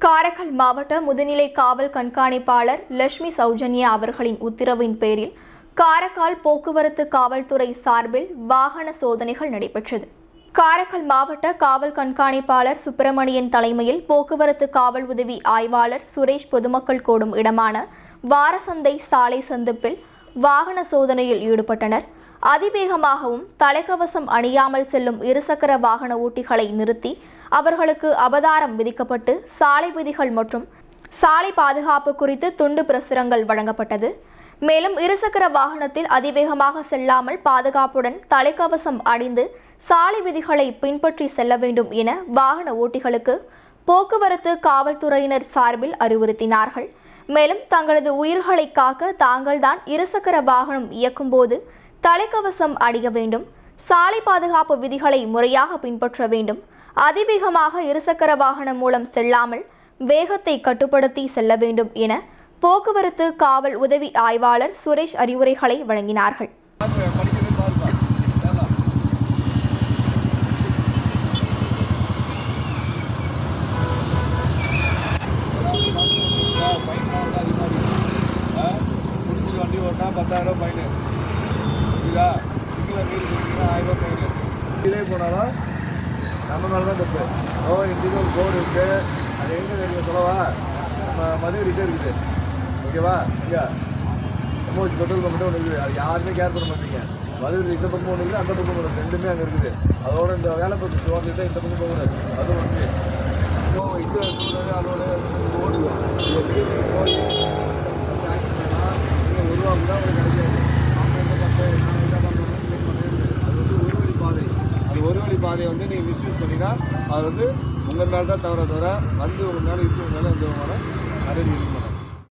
காரைக்கால் மாவட்ட முதுநிலை காவல் கண்காணிப்பாளர் லட்சுமி சௌஜன்யா அவர்களின் உத்தரவின் பேரில் காரைக்கால் போக்குவரத்து காவல்துறை சார்பில் வாகன சோதனைகள் நடைபெற்றது. காரைக்கால் மாவட்ட காவல் கண்காணிப்பாளர் சுப்பிரமணியன் தலைமையில் போக்குவரத்து காவல் உதவி ஆய்வாளர் சுரேஷ் பொதுமக்கள் கூடும் இடமான வாரசந்தை சாலை சந்திப்பில் வாகன சோதனையில் ஈடுபட்டனர். அதிவேகமாகவும் தலைக்கவசம் அணியாமல் செல்லும் இருசக்கர வாகன ஓட்டிகளை நிறுத்தி அவர்களுக்கு அபராதம் விதிக்கப்பட்டு சாலை விதிகள் மற்றும் சாலை பாதுகாப்பு குறித்து துண்டு பிரசுரங்கள் வழங்கப்பட்டது. மேலும் இருசக்கர வாகனத்தில் அதிவேகமாக செல்லாமல் பாதுகாப்புடன் தலைக்கவசம் அணிந்து சாலை விதிகளை பின்பற்றி செல்ல வேண்டும் என வாகன ஓட்டிகளுக்கு போக்குவரத்து காவல்துறையினர் சார்பில் அறிவுறுத்தினார்கள். மேலும் தங்களது உயிர்களை காக்க தாங்கள்தான் இருசக்கர வாகனம் இயக்கும்போது தலைக்கவசம் அணிய வேண்டும், சாலை பாதுகாப்பு விதிகளை முறையாக பின்பற்ற வேண்டும், அதிவேகமாக இருசக்கர வாகனம் மூலம் செல்லாமல் வேகத்தை கட்டுப்படுத்தி செல்ல வேண்டும் என போக்குவரத்து காவல் உதவி ஆய்வாளர் சுரேஷ் அறிவுரைகளை வழங்கினார்கள். போனாலும் நம்ம மேலே தான் தப்பு. இண்டிவிஜுவல் போர்டு இருக்குது, அது எங்கே இருக்குது சொல்லவா? நம்ம மதுரைக்கிட்டே இருக்குது, ஓகேவா? இங்கே எம்ஓஹெச் பெட்ரோல் பம்ப் ஒன்று இருக்குது, அது யாருமே கேர் பண்ண மாட்டீங்க. மதுரை இந்த பக்கம் ஒன்று இருக்குது, அந்த பக்கம் ஒன்று ரெண்டுமே அங்கே இருக்குது. அதோட இந்த வேலை பார்த்து ஓட்டிட்டு இந்த பக்கம் போகக்கூடாது, அதுவும் வந்து இங்கே அதோட ஓடுவோம். நீங்கள் உருவாக்குனா உங்களுக்கு கிடைக்காது. ஒரு வழி பாதையை வந்து நீங்கள் மிஸ்யூஸ் பண்ணிங்கன்னா அது வந்து உங்கள் மேலே தான் தவிர வந்து உங்கள் மேலே இஷ்யூ மேலே எந்த விதமான நடவடிக்கை